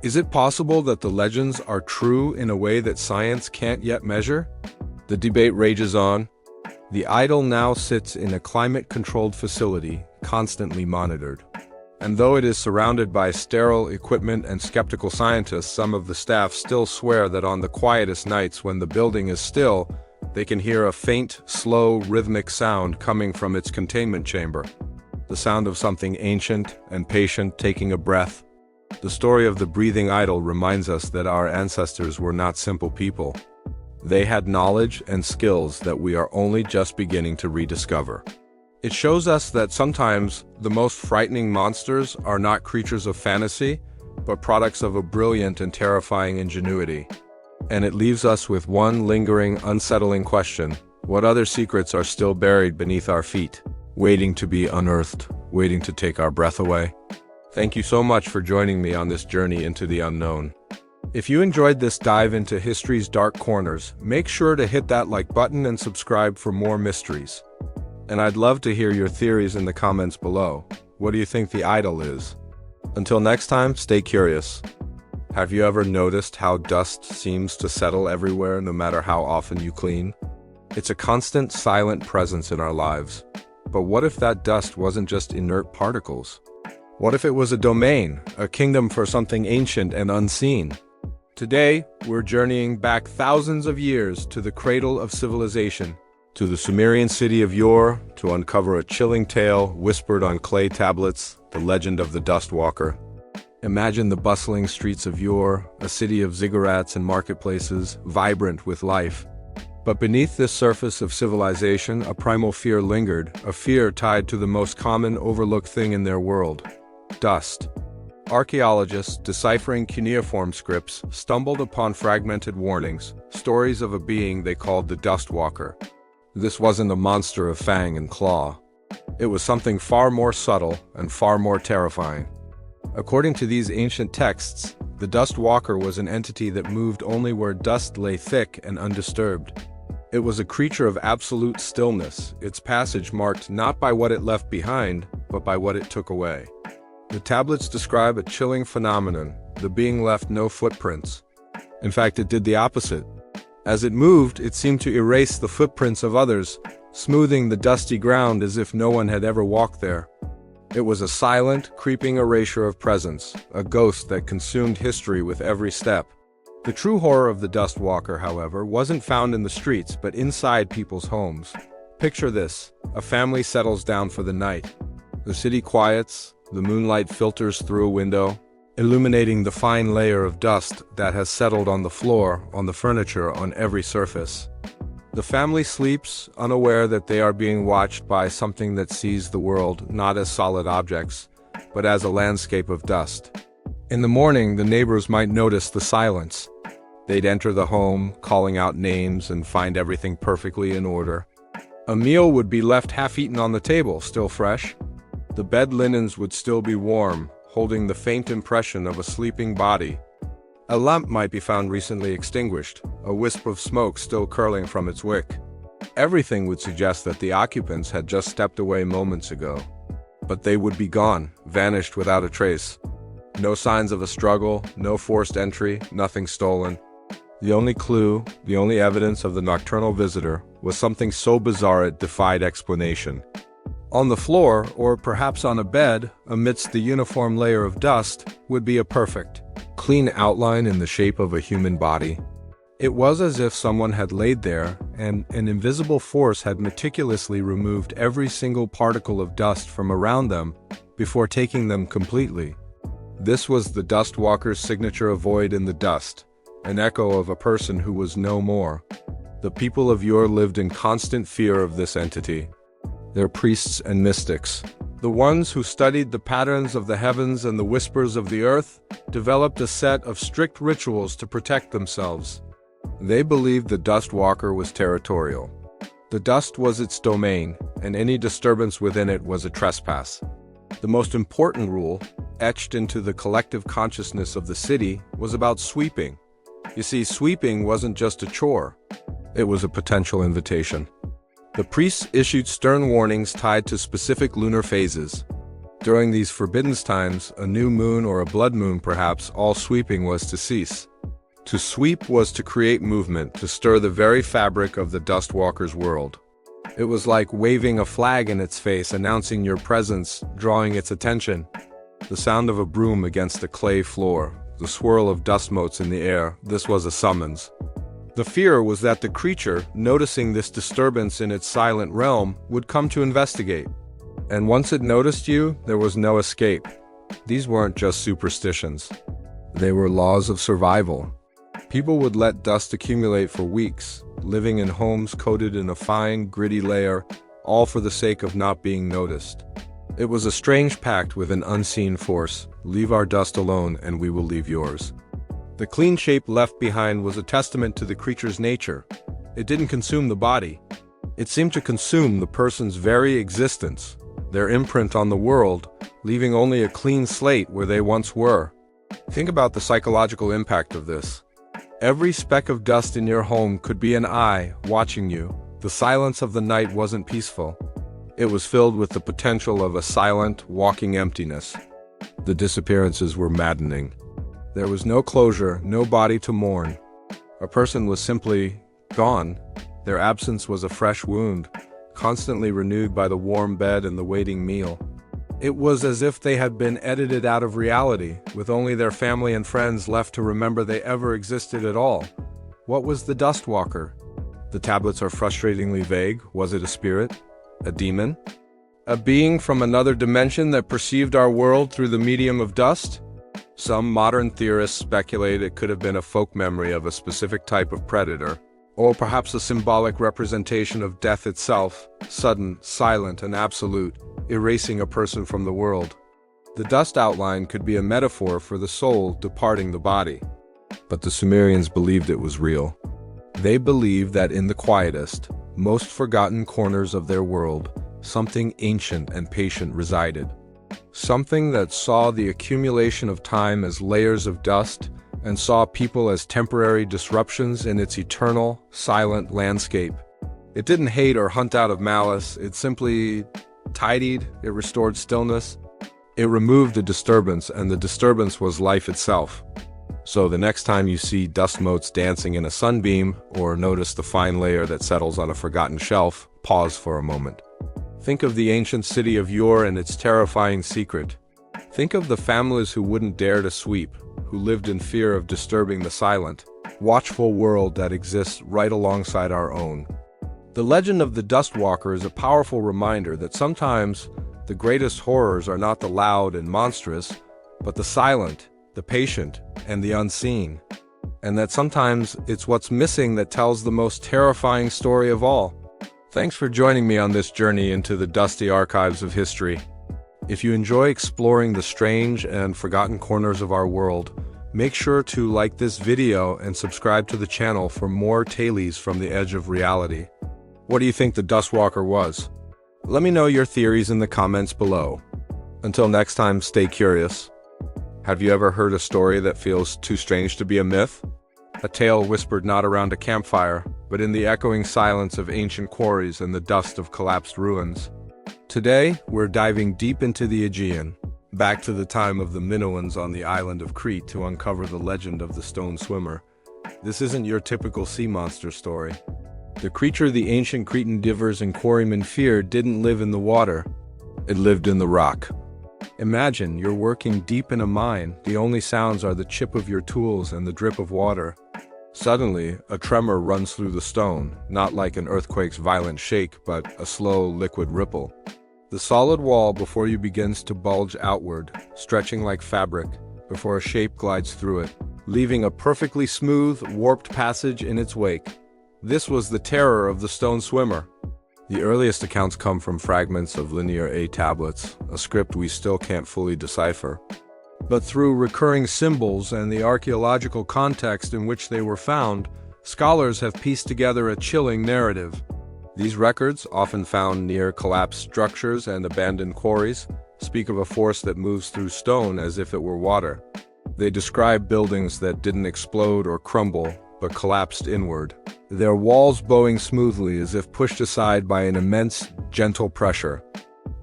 Is it possible that the legends are true in a way that science can't yet measure? The debate rages on. The idol now sits in a climate-controlled facility, constantly monitored. And though it is surrounded by sterile equipment and skeptical scientists, some of the staff still swear that on the quietest nights when the building is still, they can hear a faint, slow, rhythmic sound coming from its containment chamber. The sound of something ancient and patient taking a breath. The story of the breathing idol reminds us that our ancestors were not simple people. They had knowledge and skills that we are only just beginning to rediscover. It shows us that sometimes the most frightening monsters are not creatures of fantasy, but products of a brilliant and terrifying ingenuity. And it leaves us with one lingering, unsettling question. What other secrets are still buried beneath our feet, waiting to be unearthed, waiting to take our breath away? Thank you so much for joining me on this journey into the unknown. If you enjoyed this dive into history's dark corners, make sure to hit that like button and subscribe for more mysteries. And I'd love to hear your theories in the comments below. What do you think the idol is? Until next time, stay curious. Have you ever noticed how dust seems to settle everywhere no matter how often you clean? It's a constant, silent presence in our lives. But what if that dust wasn't just inert particles? What if it was a domain, a kingdom for something ancient and unseen? Today, we're journeying back thousands of years to the cradle of civilization, to the Sumerian city of Ur, to uncover a chilling tale whispered on clay tablets, the legend of the Dust Walker. Imagine the bustling streets of Ur, a city of ziggurats and marketplaces, vibrant with life. But beneath this surface of civilization, a primal fear lingered, a fear tied to the most common overlooked thing in their world: dust. Archaeologists, deciphering cuneiform scripts, stumbled upon fragmented warnings, stories of a being they called the Dust Walker. This wasn't a monster of fang and claw. It was something far more subtle and far more terrifying. According to these ancient texts, the Dust Walker was an entity that moved only where dust lay thick and undisturbed. It was a creature of absolute stillness, its passage marked not by what it left behind, but by what it took away. The tablets describe a chilling phenomenon. The being left no footprints. In fact, it did the opposite. As it moved, it seemed to erase the footprints of others, smoothing the dusty ground as if no one had ever walked there. It was a silent, creeping erasure of presence, a ghost that consumed history with every step. The true horror of the Dust Walker, however, wasn't found in the streets, but inside people's homes. Picture this: a family settles down for the night. The city quiets. The moonlight filters through a window, illuminating the fine layer of dust that has settled on the floor, on the furniture, on every surface. The family sleeps, unaware that they are being watched by something that sees the world not as solid objects, but as a landscape of dust. In the morning, the neighbors might notice the silence. They'd enter the home, calling out names, and find everything perfectly in order. A meal would be left half-eaten on the table, still fresh. The bed linens would still be warm, holding the faint impression of a sleeping body. A lamp might be found recently extinguished, a wisp of smoke still curling from its wick. Everything would suggest that the occupants had just stepped away moments ago. But they would be gone, vanished without a trace. No signs of a struggle, no forced entry, nothing stolen. The only clue, the only evidence of the nocturnal visitor, was something so bizarre it defied explanation. On the floor, or perhaps on a bed, amidst the uniform layer of dust, would be a perfect, clean outline in the shape of a human body. It was as if someone had laid there, and an invisible force had meticulously removed every single particle of dust from around them before taking them completely. This was the Dust Walker's signature: a void in the dust, an echo of a person who was no more. The people of Ur lived in constant fear of this entity. Their priests and mystics, the ones who studied the patterns of the heavens and the whispers of the earth, developed a set of strict rituals to protect themselves. They believed the Dust Walker was territorial. The dust was its domain, and any disturbance within it was a trespass. The most important rule, etched into the collective consciousness of the city, was about sweeping. You see, sweeping wasn't just a chore. It was a potential invitation. The priests issued stern warnings tied to specific lunar phases. During these forbidden times, a new moon or a blood moon perhaps, all sweeping was to cease. To sweep was to create movement, to stir the very fabric of the Dust Walker's world. It was like waving a flag in its face, announcing your presence, drawing its attention. The sound of a broom against a clay floor, the swirl of dust motes in the air, this was a summons. The fear was that the creature, noticing this disturbance in its silent realm, would come to investigate. And once it noticed you, there was no escape. These weren't just superstitions. They were laws of survival. People would let dust accumulate for weeks, living in homes coated in a fine, gritty layer, all for the sake of not being noticed. It was a strange pact with an unseen force: leave our dust alone and we will leave yours. The clean shape left behind was a testament to the creature's nature. It didn't consume the body. It seemed to consume the person's very existence, their imprint on the world, leaving only a clean slate where they once were. Think about the psychological impact of this. Every speck of dust in your home could be an eye watching you. The silence of the night wasn't peaceful. It was filled with the potential of a silent, walking emptiness. The disappearances were maddening. There was no closure, no body to mourn. A person was simply gone. Their absence was a fresh wound, constantly renewed by the warm bed and the waiting meal. It was as if they had been edited out of reality, with only their family and friends left to remember they ever existed at all. What was the dust walker? The tablets are frustratingly vague. Was it a spirit? A demon? A being from another dimension that perceived our world through the medium of dust? Some modern theorists speculate it could have been a folk memory of a specific type of predator, or perhaps a symbolic representation of death itself, sudden, silent, and absolute, erasing a person from the world. The dust outline could be a metaphor for the soul departing the body. But the Sumerians believed it was real. They believed that in the quietest, most forgotten corners of their world, something ancient and patient resided. Something that saw the accumulation of time as layers of dust and saw people as temporary disruptions in its eternal, silent landscape. It didn't hate or hunt out of malice. It simply tidied, it restored stillness. It removed the disturbance, and the disturbance was life itself. So the next time you see dust motes dancing in a sunbeam, or notice the fine layer that settles on a forgotten shelf, pause for a moment. Think of the ancient city of yore and its terrifying secret. Think of the families who wouldn't dare to sweep, who lived in fear of disturbing the silent, watchful world that exists right alongside our own. The legend of the Dust Walker is a powerful reminder that sometimes the greatest horrors are not the loud and monstrous, but the silent, the patient, and the unseen. And that sometimes it's what's missing that tells the most terrifying story of all. Thanks for joining me on this journey into the dusty archives of history. If you enjoy exploring the strange and forgotten corners of our world, make sure to like this video and subscribe to the channel for more tales from the edge of reality. What do you think the Dust Walker was? Let me know your theories in the comments below. Until next time, stay curious. Have you ever heard a story that feels too strange to be a myth? A tale whispered not around a campfire, but in the echoing silence of ancient quarries and the dust of collapsed ruins. Today, we're diving deep into the Aegean, back to the time of the Minoans on the island of Crete to uncover the legend of the stone swimmer. This isn't your typical sea monster story. The creature the ancient Cretan divers and quarrymen feared didn't live in the water. It lived in the rock. Imagine you're working deep in a mine. The only sounds are the chip of your tools and the drip of water. Suddenly, a tremor runs through the stone, not like an earthquake's violent shake, but a slow, liquid ripple. The solid wall before you begins to bulge outward, stretching like fabric, before a shape glides through it, leaving a perfectly smooth, warped passage in its wake. This was the terror of the stone swimmer. The earliest accounts come from fragments of Linear A tablets, a script we still can't fully decipher. But through recurring symbols and the archaeological context in which they were found, scholars have pieced together a chilling narrative. These records, often found near collapsed structures and abandoned quarries, speak of a force that moves through stone as if it were water. They describe buildings that didn't explode or crumble, but collapsed inward, their walls bowing smoothly as if pushed aside by an immense, gentle pressure.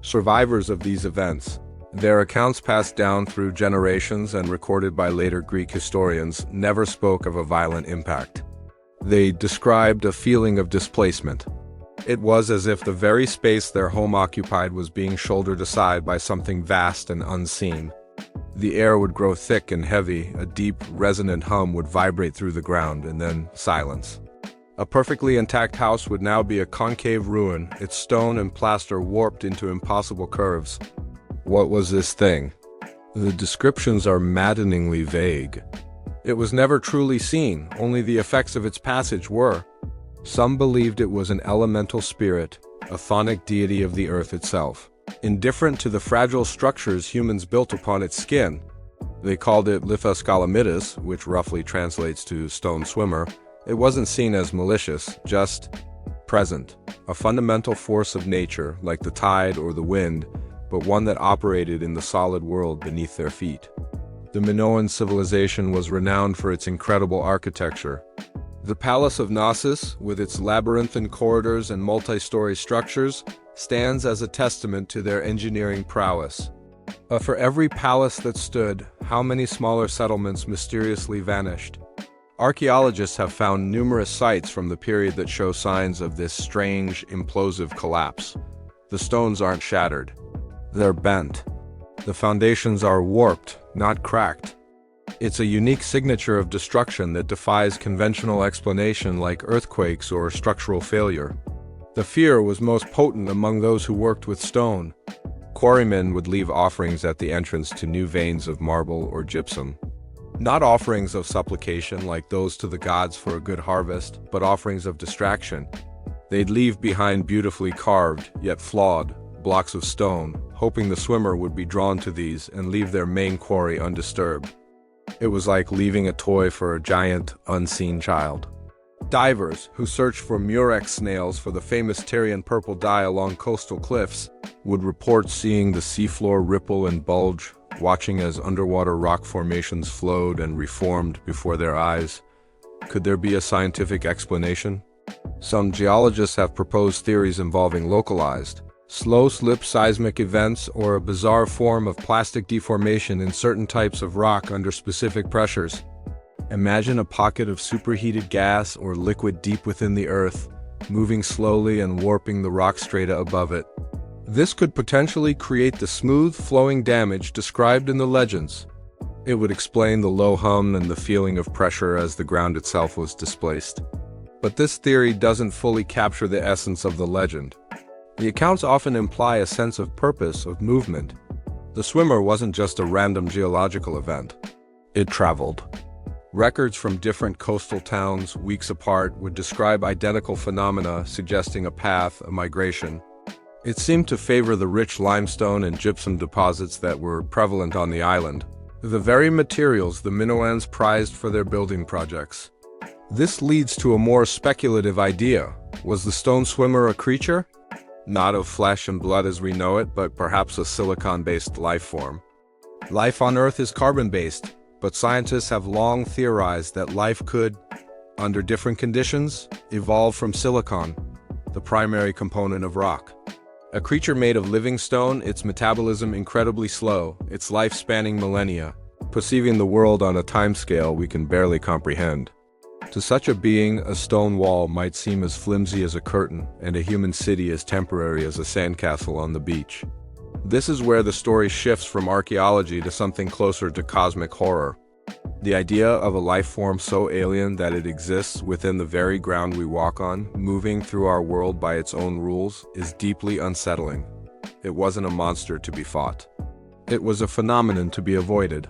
Survivors of these events, their accounts passed down through generations and recorded by later Greek historians, never spoke of a violent impact. They described a feeling of displacement. It was as if the very space their home occupied was being shouldered aside by something vast and unseen. The air would grow thick and heavy, a deep, resonant hum would vibrate through the ground, and then silence. A perfectly intact house would now be a concave ruin, its stone and plaster warped into impossible curves. What was this thing? The descriptions are maddeningly vague. It was never truly seen, only the effects of its passage were. Some believed it was an elemental spirit, a chthonic deity of the earth itself. Indifferent to the fragile structures humans built upon its skin, They called it lithoscalamidus, which roughly translates to stone swimmer. It wasn't seen as malicious, just present, a fundamental force of nature like the tide or the wind, but one that operated in the solid world beneath their feet. The Minoan civilization was renowned for its incredible architecture. The Palace of Knossos, with its labyrinthine corridors and multi-story structures, stands as a testament to their engineering prowess. For every palace that stood, how many smaller settlements mysteriously vanished? Archaeologists have found numerous sites from the period that show signs of this strange, implosive collapse. The stones aren't shattered. They're bent. The foundations are warped, not cracked. It's a unique signature of destruction that defies conventional explanation like earthquakes or structural failure. The fear was most potent among those who worked with stone. Quarrymen would leave offerings at the entrance to new veins of marble or gypsum. Not offerings of supplication like those to the gods for a good harvest, but offerings of distraction. They'd leave behind beautifully carved, yet flawed, blocks of stone, hoping the swimmer would be drawn to these and leave their main quarry undisturbed. It was like leaving a toy for a giant, unseen child. Divers, who searched for murex snails for the famous Tyrian purple dye along coastal cliffs, would report seeing the seafloor ripple and bulge, watching as underwater rock formations flowed and reformed before their eyes. Could there be a scientific explanation? Some geologists have proposed theories involving localized, slow-slip seismic events or a bizarre form of plastic deformation in certain types of rock under specific pressures. Imagine a pocket of superheated gas or liquid deep within the earth, moving slowly and warping the rock strata above it. This could potentially create the smooth, flowing damage described in the legends. It would explain the low hum and the feeling of pressure as the ground itself was displaced. But this theory doesn't fully capture the essence of the legend. The accounts often imply a sense of purpose, of movement. The swimmer wasn't just a random geological event. It traveled. Records from different coastal towns, weeks apart, would describe identical phenomena, suggesting a path, a migration. It seemed to favor the rich limestone and gypsum deposits that were prevalent on the island, the very materials the Minoans prized for their building projects. This leads to a more speculative idea. Was the stone swimmer a creature? Not of flesh and blood as we know it, but perhaps a silicon-based life form. Life on Earth is carbon-based, but scientists have long theorized that life could, under different conditions, evolve from silicon, the primary component of rock. A creature made of living stone, its metabolism incredibly slow, its life spanning millennia, perceiving the world on a timescale we can barely comprehend. To such a being, a stone wall might seem as flimsy as a curtain, and a human city as temporary as a sandcastle on the beach. This is where the story shifts from archaeology to something closer to cosmic horror. The idea of a life form so alien that it exists within the very ground we walk on, moving through our world by its own rules, is deeply unsettling. It wasn't a monster to be fought. It was a phenomenon to be avoided.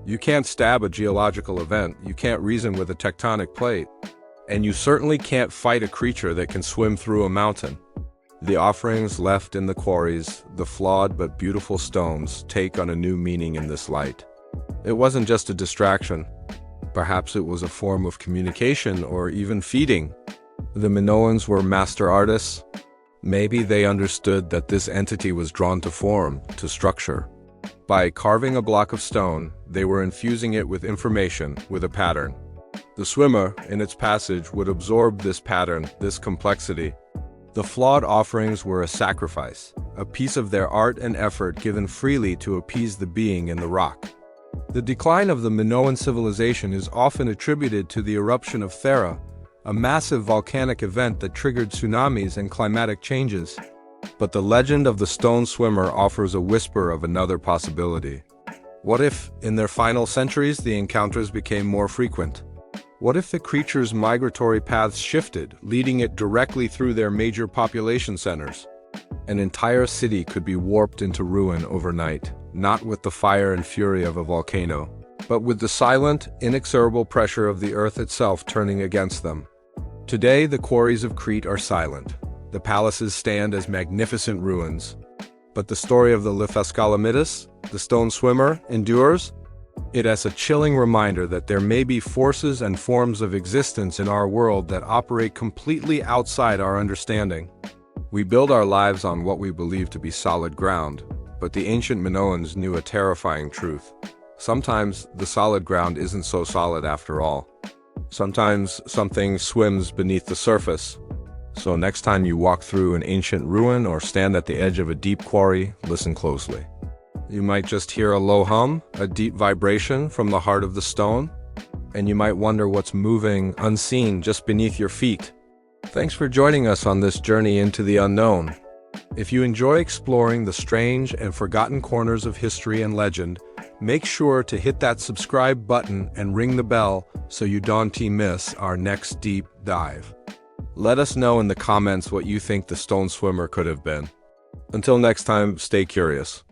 You can't stab a geological event, you can't reason with a tectonic plate, and you certainly can't fight a creature that can swim through a mountain. The offerings left in the quarries, the flawed but beautiful stones, take on a new meaning in this light. It wasn't just a distraction. Perhaps it was a form of communication or even feeding. The Minoans were master artists. Maybe they understood that this entity was drawn to form, to structure. By carving a block of stone, they were infusing it with information, with a pattern. The swimmer, in its passage, would absorb this pattern, this complexity. The flawed offerings were a sacrifice, a piece of their art and effort given freely to appease the being in the rock. The decline of the Minoan civilization is often attributed to the eruption of Thera, a massive volcanic event that triggered tsunamis and climatic changes. But the legend of the stone swimmer offers a whisper of another possibility. What if, in their final centuries, the encounters became more frequent? What if the creature's migratory paths shifted, leading it directly through their major population centers? An entire city could be warped into ruin overnight, not with the fire and fury of a volcano, but with the silent, inexorable pressure of the earth itself turning against them. Today, the quarries of Crete are silent. The palaces stand as magnificent ruins. But the story of the lithoscalamidus, the stone swimmer, endures. It is a chilling reminder that there may be forces and forms of existence in our world that operate completely outside our understanding. We build our lives on what we believe to be solid ground, but the ancient Minoans knew a terrifying truth. Sometimes the solid ground isn't so solid after all. Sometimes something swims beneath the surface. So next time you walk through an ancient ruin or stand at the edge of a deep quarry, listen closely. You might just hear a low hum, a deep vibration from the heart of the stone, and you might wonder what's moving unseen just beneath your feet. Thanks for joining us on this journey into the unknown. If you enjoy exploring the strange and forgotten corners of history and legend, make sure to hit that subscribe button and ring the bell so you don't miss our next deep dive. Let us know in the comments what you think the stone swimmer could have been. Until next time, stay curious.